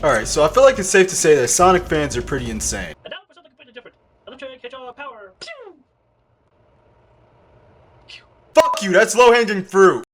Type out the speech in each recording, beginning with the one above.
Alright, so I feel like it's safe to say that Sonic fans are pretty insane. And now for something completely different. Electric hedgehog power. Fuck you, that's low hanging fruit!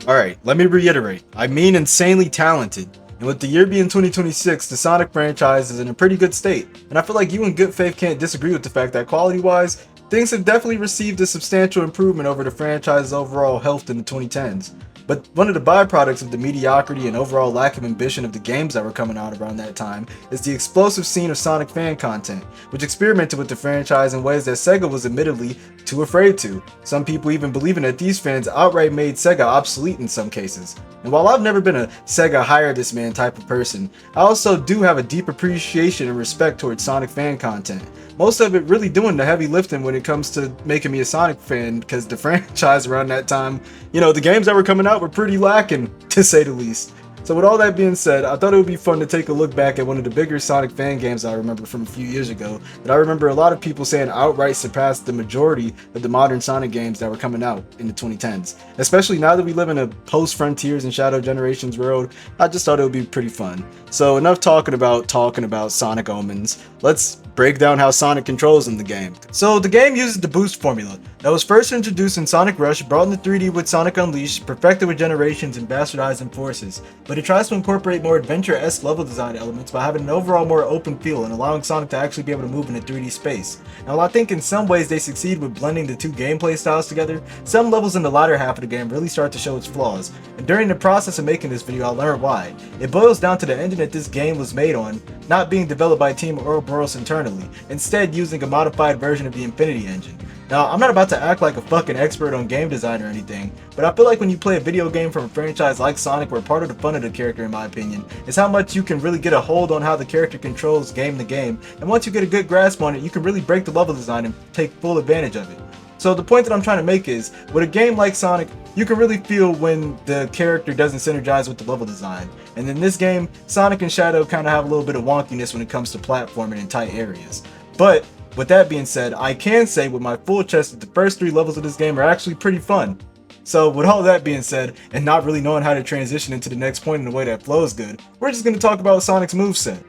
Alright, let me reiterate. I mean insanely talented. And with the year being 2026, the Sonic franchise is in a pretty good state. And I feel like you in good faith can't disagree with the fact that quality-wise, things have definitely received a substantial improvement over the franchise's overall health in the 2010s. But one of the byproducts of the mediocrity and overall lack of ambition of the games that were coming out around that time is the explosive scene of Sonic fan content, which experimented with the franchise in ways that Sega was admittedly too afraid to. Some people even believing that these fans outright made Sega obsolete in some cases. And while I've never been a Sega hire this man type of person, I also do have a deep appreciation and respect towards Sonic fan content. Most of it really doing the heavy lifting when it comes to making me a Sonic fan, because the franchise around that time, the games that were coming out were pretty lacking, to say the least. So with all that being said, I thought it would be fun to take a look back at one of the bigger Sonic fan games I remember from a few years ago, that I remember a lot of people saying outright surpassed the majority of the modern Sonic games that were coming out in the 2010s. Especially now that we live in a post-Frontiers and Shadow Generations world, I just thought it would be pretty fun. So enough talking about Sonic Omens. Let's break down how Sonic controls in the game. So the game uses the boost formula that was first introduced in Sonic Rush, brought into 3D with Sonic Unleashed, perfected with Generations, and bastardized in Forces. But it tries to incorporate more adventure-esque level design elements by having an overall more open feel and allowing Sonic to actually be able to move in a 3D space. Now while I think in some ways they succeed with blending the two gameplay styles together, some levels in the latter half of the game really start to show its flaws. And during the process of making this video I learned why. It boils down to the engine that this game was made on not being developed by Team Ouroboros internally, instead using a modified version of the Infinity engine. Now, I'm not about to act like a fucking expert on game design or anything, but I feel like when you play a video game from a franchise like Sonic, where part of the fun of the character, in my opinion, is how much you can really get a hold on how the character controls game to game, and once you get a good grasp on it, you can really break the level design and take full advantage of it. So the point that I'm trying to make is, with a game like Sonic, you can really feel when the character doesn't synergize with the level design. And in this game, Sonic and Shadow kind of have a little bit of wonkiness when it comes to platforming in tight areas. But with that being said, I can say with my full chest that the first 3 levels of this game are actually pretty fun. So with all that being said, and not really knowing how to transition into the next point in a way that flows good, we're just going to talk about Sonic's moveset.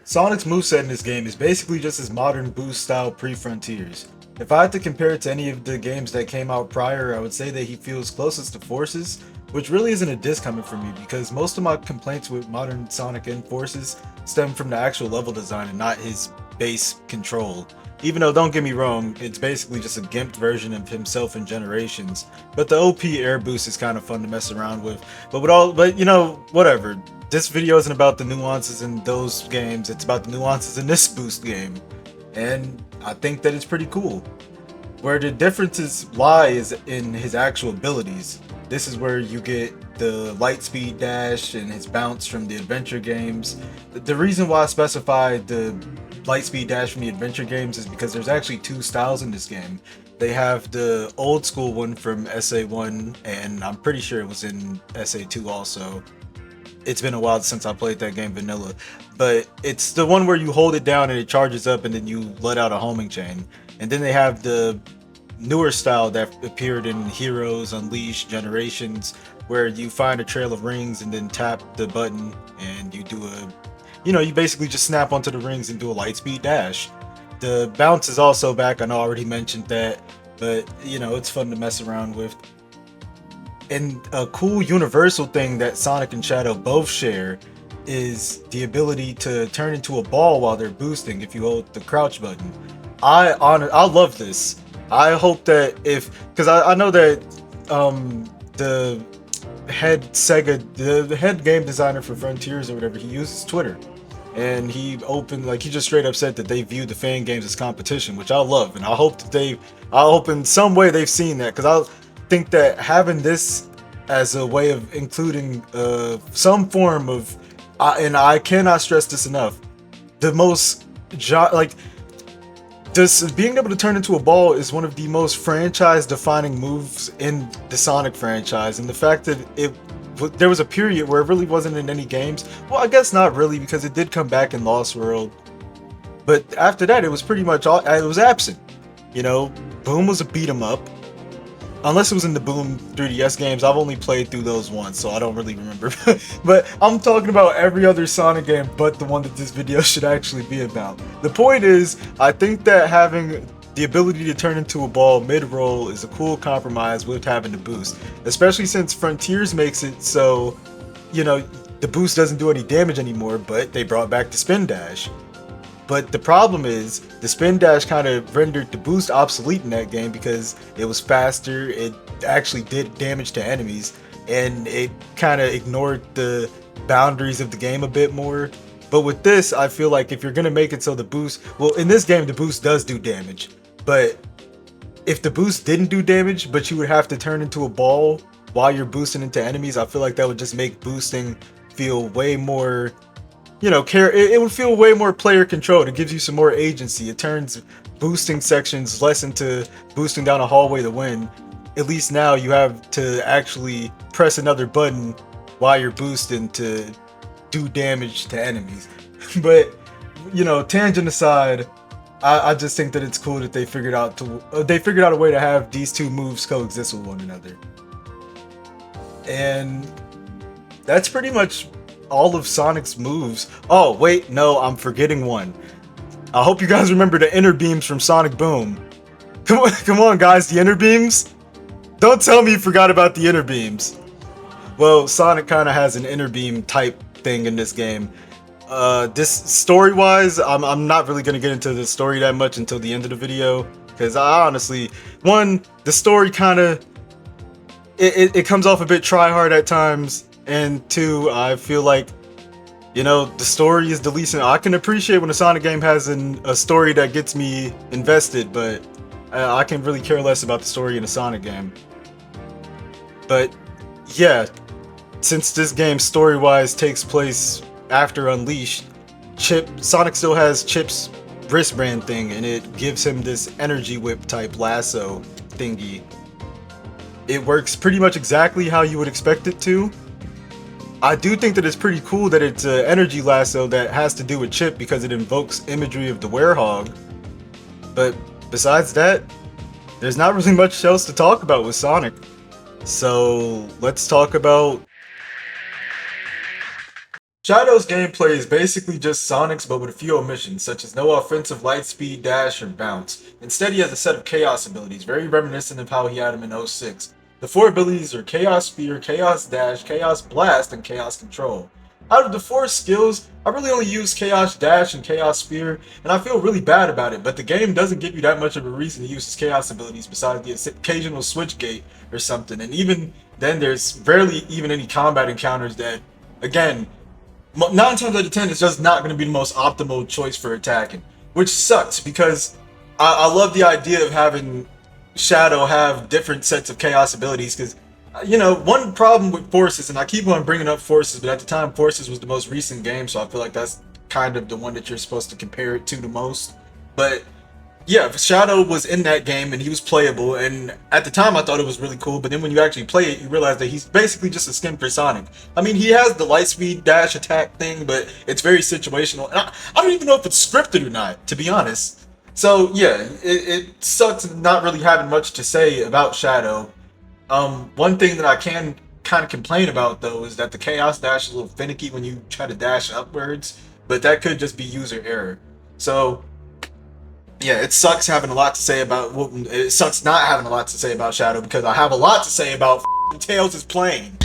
Sonic's moveset in this game is basically just his modern boost style pre-Frontiers. If I had to compare it to any of the games that came out prior, I would say that he feels closest to Forces, which really isn't a diss coming from me, because most of my complaints with modern Sonic and Forces stem from the actual level design and not his base control. Even though, don't get me wrong, it's basically just a gimped version of himself in Generations, but the OP air boost is kind of fun to mess around with. But whatever. This video isn't about the nuances in those games, it's about the nuances in this boost game. And I think that it's pretty cool. Where the differences lie is in his actual abilities. This is where you get the light speed dash and his bounce from the adventure games. The reason why I specified the light speed dash from the adventure games is because there's actually 2 styles in this game. They have the old school one from SA1, and I'm pretty sure it was in SA2 also. It's been a while since I played that game vanilla, but it's the one where you hold it down and it charges up and then you let out a homing chain. And then they have the newer style that appeared in Heroes, Unleashed, Generations, where you find a trail of rings and then tap the button and you do you basically just snap onto the rings and do a light speed dash. The bounce is also back, I know I already mentioned that, but it's fun to mess around with. And a cool universal thing that Sonic and Shadow both share is the ability to turn into a ball while they're boosting if you hold the crouch button. I love this. I hope that because I know that the head game designer for Frontiers or whatever, he uses Twitter, and he just straight up said that they view the fan games as competition, which I love, and I hope in some way they've seen that, because I think that having this as a way of including some form of, and I cannot stress this enough, the most being able to turn into a ball is one of the most franchise-defining moves in the Sonic franchise, and the fact that there was a period where it really wasn't in any games. Well, I guess not really, because it did come back in Lost World, but after that it was pretty much it was absent. Boom was a beat 'em up. unless it was in the Boom 3DS games, I've only played through those once, so I don't really remember. But I'm talking about every other Sonic game but the one that this video should actually be about. The point is, I think that having the ability to turn into a ball mid-roll is a cool compromise with having the boost, especially since Frontiers makes it so, you know, the boost doesn't do any damage anymore, but they brought back the spin dash. But the problem is, the spin dash kind of rendered the boost obsolete in that game because it was faster, it actually did damage to enemies, and it kind of ignored the boundaries of the game a bit more. But with this, I feel like if you're going to make it so the boost, well, in this game, the boost does do damage. But if the boost didn't do damage, but you would have to turn into a ball while you're boosting into enemies, I feel like that would just make boosting feel way more, you know, it would feel way more player controlled. It gives you some more agency. It turns boosting sections less into boosting down a hallway to win. At least now you have to actually press another button while you're boosting to do damage to enemies. But, you know, tangent aside, I just think that it's cool that they figured out a way to have these two moves coexist with one another. And that's pretty much all of Sonic's moves. Oh, wait, no, I'm forgetting one. I hope you guys remember the inner beams from Sonic Boom. Come on, guys, the inner beams? Don't tell me you forgot about the inner beams. Well, Sonic kind of has an inner beam type thing in this game. This story-wise, I'm not really gonna get into the story that much until the end of the video, because I honestly, one, the story kind of it comes off a bit try-hard at times. And two, I feel like, you know, the story is the least. I can appreciate when a Sonic game has a story that gets me invested, but I can really care less about the story in a Sonic game. But yeah, since this game story-wise takes place after Unleashed, Sonic still has Chip's wristband thing, and it gives him this energy whip type lasso thingy. It works pretty much exactly how you would expect it to. I do think that it's pretty cool that it's an energy lasso that has to do with Chip because it invokes imagery of the werehog. But besides that, there's not really much else to talk about with Sonic. So let's talk about... Shadow's gameplay is basically just Sonic's but with a few omissions, such as no offensive light speed, dash, or bounce. Instead, he has a set of chaos abilities, very reminiscent of how he had them in 06. The four abilities are Chaos Spear, Chaos Dash, Chaos Blast, and Chaos Control. Out of the four skills, I really only use Chaos Dash and Chaos Spear, and I feel really bad about it, but the game doesn't give you that much of a reason to use his Chaos abilities besides the occasional switch gate or something, and even then there's rarely even any combat encounters that, again, 9 times out of 10 it's just not going to be the most optimal choice for attacking, which sucks because I love the idea of having Shadow have different sets of chaos abilities, because you know, one problem with Forces, and I keep on bringing up Forces, but at the time Forces was the most recent game, so I feel like that's kind of the one that you're supposed to compare it to the most. But yeah, Shadow was in that game and he was playable, and at the time I thought it was really cool, but then when you actually play it, you realize that he's basically just a skin for Sonic. I mean, he has the light speed dash attack thing, but it's very situational, and I don't even know if it's scripted or not, to be honest. So yeah, it sucks not really having much to say about Shadow. One thing that I can kind of complain about though is that the Chaos Dash is a little finicky when you try to dash upwards, but that could just be user error. So yeah, it sucks having a lot to say about, well, it sucks not having a lot to say about Shadow, because I have a lot to say about Tails' playing.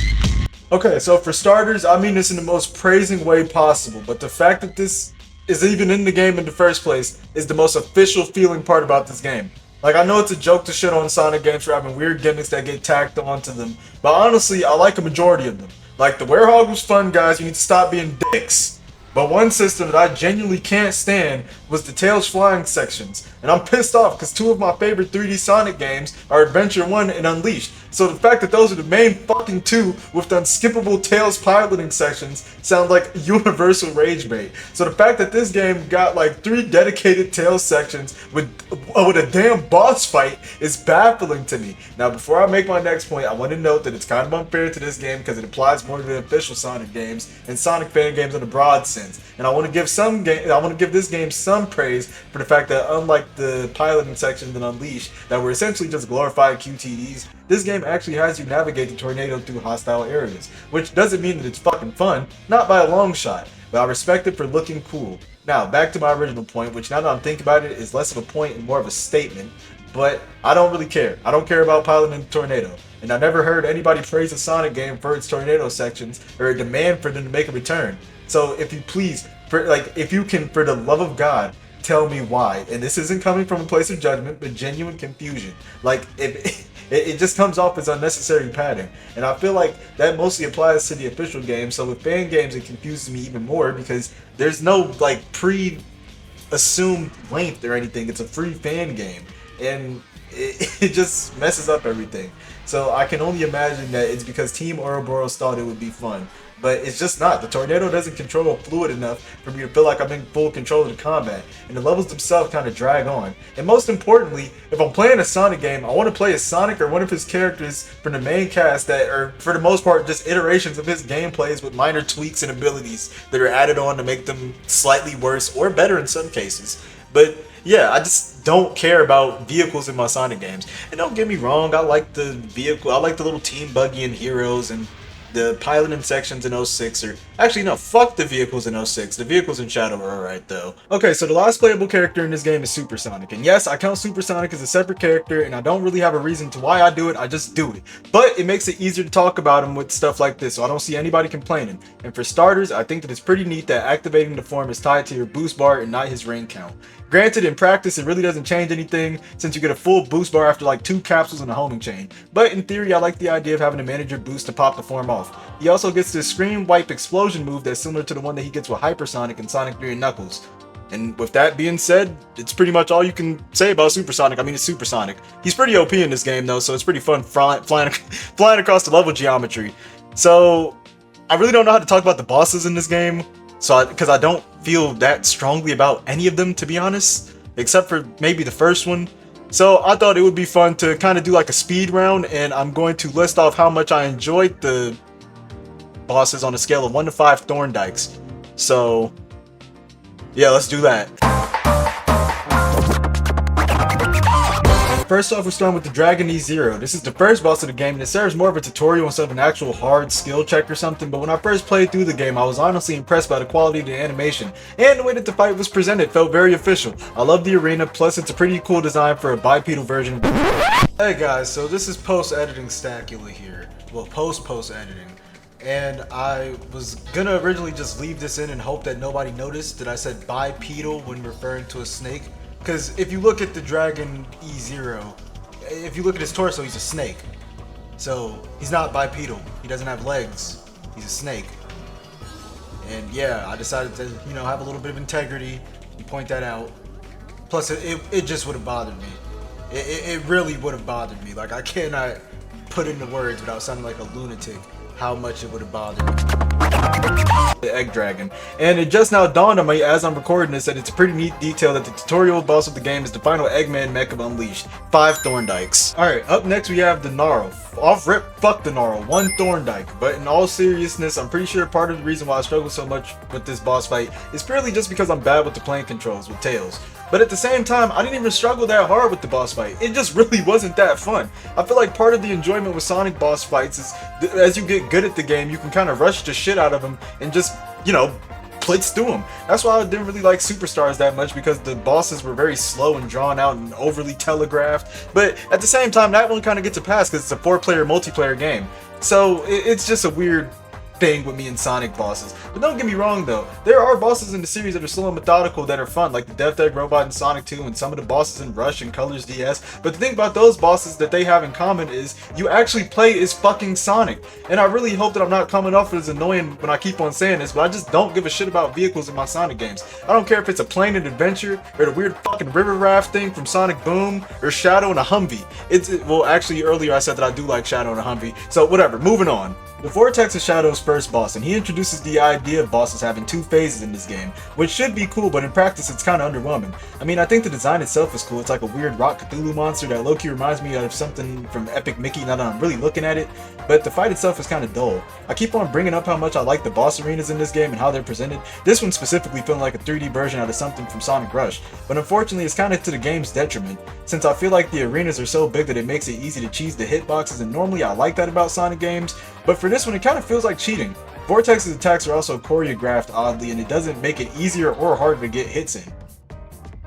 Okay, so for starters, I mean this in the most praising way possible, but the fact that this is even in the game in the first place is the most official feeling part about this game. Like, I know it's a joke to shit on Sonic games for having weird gimmicks that get tacked onto them, but honestly, I like a majority of them. Like, the Werehog was fun, guys, you need to stop being dicks. But one system that I genuinely can't stand was the Tails flying sections. And I'm pissed off because two of my favorite 3D Sonic games are Adventure 1 and Unleashed. So the fact that those are the main fucking two with the unskippable Tails piloting sections sound like universal rage bait. So the fact that this game got like 3 dedicated Tails sections with a damn boss fight is baffling to me. Now before I make my next point, I want to note that it's kind of unfair to this game because it applies more to the official Sonic games and Sonic fan games in a broad sense. And I want to give this game some some praise for the fact that unlike the piloting sections in Unleashed that were essentially just glorified QTEs, this game actually has you navigate the tornado through hostile areas, which doesn't mean that it's fucking fun, not by a long shot, but I respect it for looking cool. Now, back to my original point, which now that I'm thinking about it is less of a point and more of a statement, but I don't really care. I don't care about piloting the tornado. And I never heard anybody praise a Sonic game for its tornado sections or a demand for them to make a return. So if you please, if you can, for the love of God, tell me why. And this isn't coming from a place of judgment, but genuine confusion. Like, it just comes off as unnecessary padding. And I feel like that mostly applies to the official game. So with fan games, it confuses me even more because there's no, like, pre-assumed length or anything. It's a free fan game. And it just messes up everything. So I can only imagine that it's because Team Ouroboros thought it would be fun. But it's just not. The tornado doesn't control fluid enough for me to feel like I'm in full control of the combat. And the levels themselves kind of drag on. And most importantly, if I'm playing a Sonic game, I want to play as Sonic or one of his characters from the main cast that are, for the most part, just iterations of his gameplays with minor tweaks and abilities that are added on to make them slightly worse or better in some cases. But yeah, I just don't care about vehicles in my Sonic games. And don't get me wrong, I like the vehicle, I like the little team buggy and heroes and the piloting sections in 06 are... Actually, no, fuck the vehicles in 06. The vehicles in Shadow are alright, though. Okay, so the last playable character in this game is Super Sonic. And yes, I count Super Sonic as a separate character, and I don't really have a reason to why I do it, I just do it. But it makes it easier to talk about him with stuff like this, so I don't see anybody complaining. And for starters, I think that it's pretty neat that activating the form is tied to your boost bar and not his ring count. Granted, in practice, it really doesn't change anything since you get a full boost bar after like 2 capsules and a homing chain. But in theory, I like the idea of having to manage your boost to pop the form off. He also gets this Scream Wipe Explosion move that's similar to the one that he gets with Hypersonic and Sonic 3 and Knuckles. And with that being said, it's pretty much all you can say about Super Sonic. I mean, it's Super Sonic. He's pretty OP in this game though, so it's pretty fun flying across the level geometry. So, I really don't know how to talk about the bosses in this game. Because I don't feel that strongly about any of them, to be honest, except for maybe the first one. So I thought it would be fun to kind of do like a speed round, and I'm going to list off how much I enjoyed the bosses on a scale of 1 to 5 Thorndikes. So yeah, let's do that. First off, we're starting with the Dragon E0. This is the first boss of the game, and it serves more of a tutorial instead of an actual hard skill check or something, but when I first played through the game, I was honestly impressed by the quality of the animation, and the way that the fight was presented felt very official. I love the arena, plus it's a pretty cool design for a bipedal version. Hey guys, so this is post-editing Stackula here. Well, post-editing. And I was gonna originally just leave this in and hope that nobody noticed that I said bipedal when referring to a snake. Because if you look at the Dragon E0, if you look at his torso, he's a snake. So, he's not bipedal. He doesn't have legs. He's a snake. And yeah, I decided to, you know, have a little bit of integrity and point that out. Plus, it just would have bothered me. It really would have bothered me. Like, I cannot put into words without sounding like a lunatic how much it would have bothered me. The Egg Dragon. And it just now dawned on me as I'm recording this that it's a pretty neat detail that the tutorial boss of the game is the final Eggman mech of Unleashed. 5 Thorndikes. Alright, up next we have the Gnarl. Off rip, fuck the Gnarl. 1 Thorndike. But in all seriousness, I'm pretty sure part of the reason why I struggle so much with this boss fight is purely just because I'm bad with the playing controls with Tails. But at the same time, I didn't even struggle that hard with the boss fight. It just really wasn't that fun. I feel like part of the enjoyment with Sonic boss fights is as you get good at the game, you can kind of rush the shit out of them and just, you know, blitz through them. That's why I didn't really like Superstars that much, because the bosses were very slow and drawn out and overly telegraphed. But at the same time, that one kind of gets a pass because it's a 4-player multiplayer game. So it's just a weird thing with me and Sonic bosses. But don't get me wrong though, there are bosses in the series that are slow and methodical that are fun, like the Death Egg Robot in Sonic 2 and some of the bosses in Rush and Colors DS. But the thing about those bosses that they have in common is you actually play as fucking Sonic. And I really hope that I'm not coming off as annoying when I keep on saying this, but I just don't give a shit about vehicles in my Sonic games. I don't care if it's a plane and adventure, or the weird fucking river raft thing from Sonic Boom, or Shadow and a Humvee. Well, actually earlier I said that I do like Shadow and a Humvee, so whatever, moving on. The Vortex is Shadow's first boss, and he introduces the idea of bosses having two phases in this game, which should be cool, but in practice it's kinda underwhelming. I mean, I think the design itself is cool. It's like a weird rock Cthulhu monster that low-key reminds me of something from Epic Mickey now that I'm really looking at it, but the fight itself is kinda dull. I keep on bringing up how much I like the boss arenas in this game and how they're presented. This one specifically feeling like a 3D version out of something from Sonic Rush, but unfortunately it's kinda to the game's detriment, since I feel like the arenas are so big that it makes it easy to cheese the hitboxes, and normally I like that about Sonic games, but for this one it kinda feels like cheating. Vortex's attacks are also choreographed oddly, and it doesn't make it easier or harder to get hits in.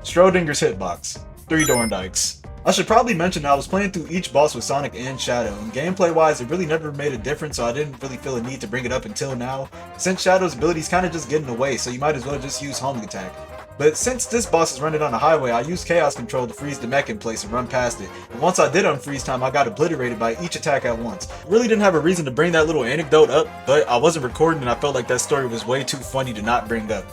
Schrodinger's hitbox. 3 Dorndykes. I should probably mention that I was playing through each boss with Sonic and Shadow, and gameplay wise it really never made a difference, so I didn't really feel a need to bring it up until now, since Shadow's abilities kinda just get in the way, so you might as well just use homing attack. But since this boss is running on a highway, I used Chaos Control to freeze the mech in place and run past it. And once I did unfreeze time, I got obliterated by each attack at once. I really didn't have a reason to bring that little anecdote up, but I wasn't recording and I felt like that story was way too funny to not bring up.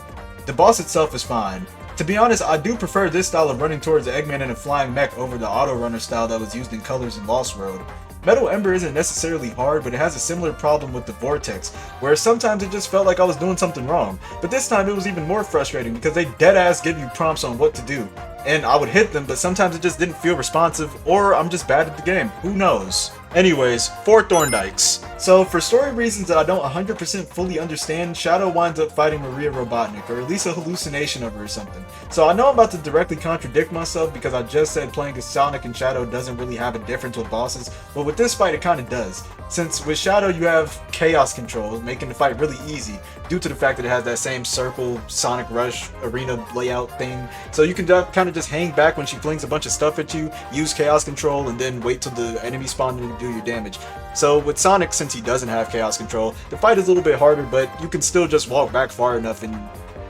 The boss itself is fine. To be honest, I do prefer this style of running towards the Eggman and a flying mech over the auto runner style that was used in Colors and Lost World. Metal Ember isn't necessarily hard, but it has a similar problem with the Vortex, where sometimes it just felt like I was doing something wrong. But this time it was even more frustrating because they deadass give you prompts on what to do. And I would hit them, but sometimes it just didn't feel responsive, or I'm just bad at the game. Who knows? Anyways, 4 Thorndykes. So, for story reasons that I don't 100% fully understand, Shadow winds up fighting Maria Robotnik, or at least a hallucination of her or something. So I know I'm about to directly contradict myself because I just said playing as Sonic and Shadow doesn't really have a difference with bosses, but with this fight it kinda does. Since with Shadow you have Chaos Control, making the fight really easy, due to the fact that it has that same circle Sonic Rush arena layout thing. So you can kind of just hang back when she flings a bunch of stuff at you, use Chaos Control, and then wait till the enemy spawn to do your damage. So with Sonic, since he doesn't have Chaos Control, the fight is a little bit harder, but you can still just walk back far enough and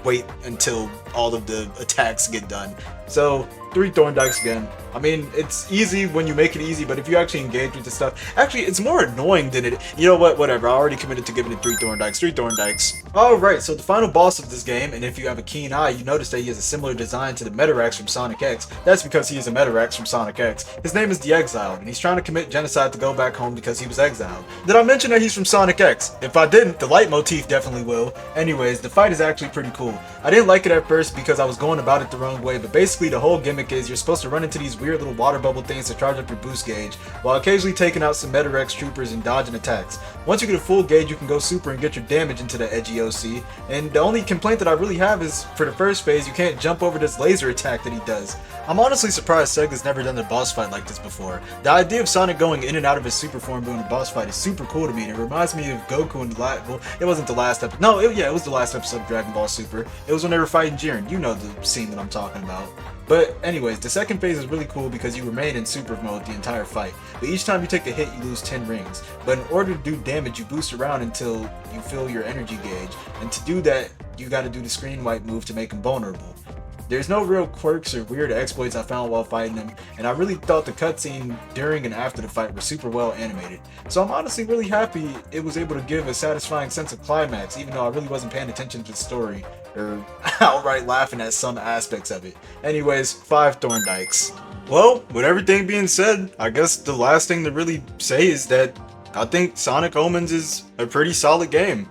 wait until all of the attacks get done. So 3 Thorndykes again. I mean, it's easy when you make it easy, but if you actually engage with the stuff, actually it's more annoying than it. You know what, whatever, I already committed to giving it 3 Thorndykes. 3 Thorndykes. Alright, so the final boss of this game, and if you have a keen eye, you notice that he has a similar design to the Metarax from Sonic X. That's because he is a Metarax from Sonic X. His name is the Exiled, and he's trying to commit genocide to go back home because he was exiled. Did I mention that he's from Sonic X? If I didn't, the leitmotif definitely will. Anyways, the fight is actually pretty cool. I didn't like it at first because I was going about it the wrong way, but basically the whole gimmick is you're supposed to run into these weird little water bubble things to charge up your boost gauge, while occasionally taking out some Metarax troopers and dodging attacks. Once you get a full gauge, you can go super and get your damage into the edgy OC, and the only complaint that I really have is, for the first phase, you can't jump over this laser attack that he does. I'm honestly surprised Sega's never done a boss fight like this before. The idea of Sonic going in and out of his super form during a boss fight is super cool to me, and it reminds me of Goku in the last, well, it wasn't the last episode, no, it was the last episode of Dragon Ball Super. It was when they were fighting Jiren, you know the scene that I'm talking about. But anyways, the second phase is really cool because you remain in super mode the entire fight, but each time you take a hit you lose 10 rings. But in order to do damage you boost around until you fill your energy gauge, and to do that you gotta do the screen wipe move to make them vulnerable. There's no real quirks or weird exploits I found while fighting them, and I really thought the cutscene during and after the fight were super well animated. So I'm honestly really happy it was able to give a satisfying sense of climax, even though I really wasn't paying attention to the story, or outright laughing at some aspects of it. Anyways, 5 Thorndykes. Well, with everything being said, I guess the last thing to really say is that I think Sonic Omens is a pretty solid game.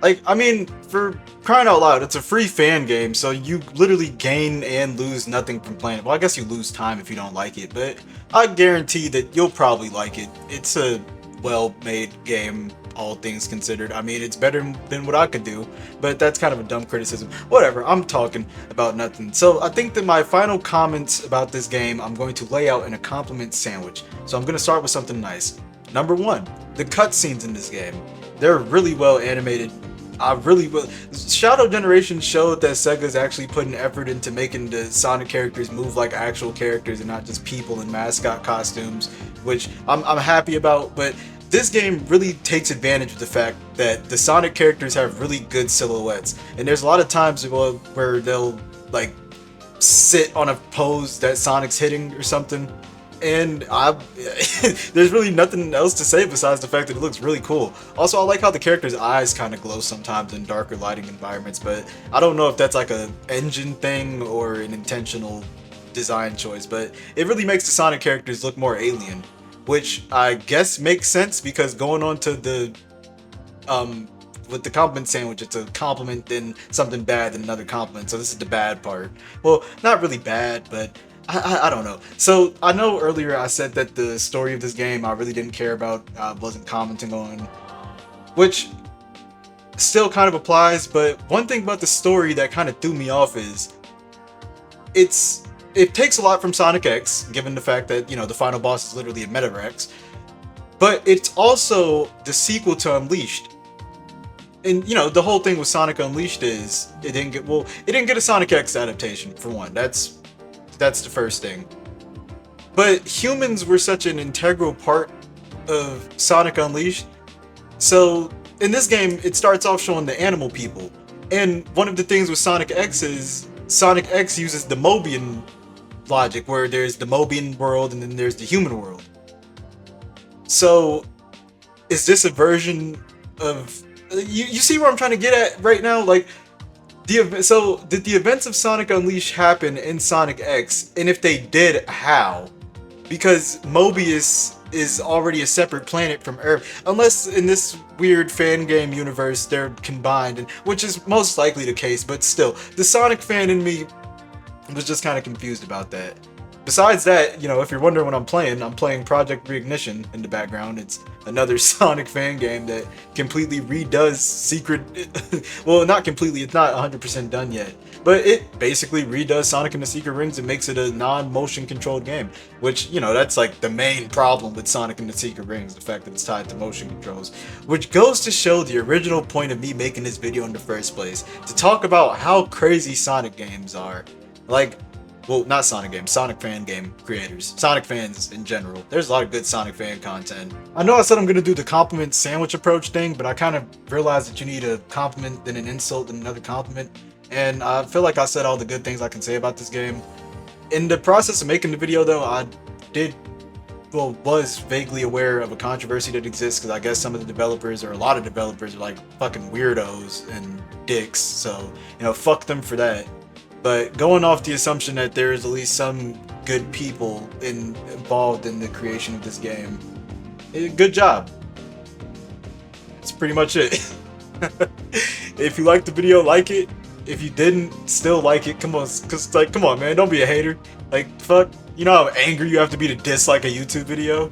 Like, I mean, for crying out loud, it's a free fan game, so you literally gain and lose nothing from playing it. Well, I guess you lose time if you don't like it, but I guarantee that you'll probably like it. It's a well-made game, all things considered. I mean, it's better than what I could do, but that's kind of a dumb criticism. Whatever, I'm talking about nothing. So I think that my final comments about this game, I'm going to lay out in a compliment sandwich. So I'm going to start with something nice. Number 1, the cutscenes in this game. They're really well animated. Shadow Generation showed that Sega's actually putting effort into making the Sonic characters move like actual characters and not just people in mascot costumes, which I'm happy about, but this game really takes advantage of the fact that the Sonic characters have really good silhouettes, and there's a lot of times where they'll like sit on a pose that Sonic's hitting or something, and there's really nothing else to say besides the fact that it looks really cool. Also, I like how the character's eyes kind of glow sometimes in darker lighting environments, but I don't know if that's like a engine thing or an intentional design choice, but it really makes the Sonic characters look more alien, which I guess makes sense because going on to the with the compliment sandwich, it's a compliment, then something bad, then another compliment. So this is the bad part. Well, not really bad, but I don't know. So I know earlier I said that the story of this game I really didn't care about, wasn't commenting on, which still kind of applies. But one thing about the story that kind of threw me off is it takes a lot from Sonic X, given the fact that, you know, the final boss is literally a Metarex, but it's also the sequel to Unleashed. And you know, the whole thing with Sonic Unleashed is it didn't get a Sonic X adaptation, for one. That's the first thing. But humans were such an integral part of Sonic Unleashed. So in this game, it starts off showing the animal people. And one of the things with Sonic X is Sonic X uses the Mobian logic, where there's the Mobian world and then there's the human world. So is this a version of you see where I'm trying to get at right now? Like, did the events of Sonic Unleashed happen in Sonic X? And if they did, how? Because Mobius is already a separate planet from Earth, unless in this weird fan game universe they're combined, and which is most likely the case. But still, the Sonic fan in me was just kind of confused about that. Besides that, you know, if you're wondering what I'm playing Project Reignition in the background. It's another Sonic fan game that completely redoes Secret... well, not completely, it's not 100% done yet. But it basically redoes Sonic and the Secret Rings and makes it a non-motion controlled game. Which, you know, that's like the main problem with Sonic and the Secret Rings, the fact that it's tied to motion controls. Which goes to show the original point of me making this video in the first place. To talk about how crazy Sonic games are. Like... well, not Sonic games, Sonic fan game creators. Sonic fans in general. There's a lot of good Sonic fan content. I know I said I'm going to do the compliment sandwich approach thing, but I kind of realized that you need a compliment, then an insult, then another compliment. And I feel like I said all the good things I can say about this game. In the process of making the video, though, I was vaguely aware of a controversy that exists, because I guess some of the developers, or a lot of developers, are like fucking weirdos and dicks. So, you know, fuck them for that. But going off the assumption that there is at least some good people involved in the creation of this game, good job. That's pretty much it. If you liked the video, like it. If you didn't, still like it. Come on, cause like, come on, man, don't be a hater. Like, fuck, you know how angry you have to be to dislike a YouTube video?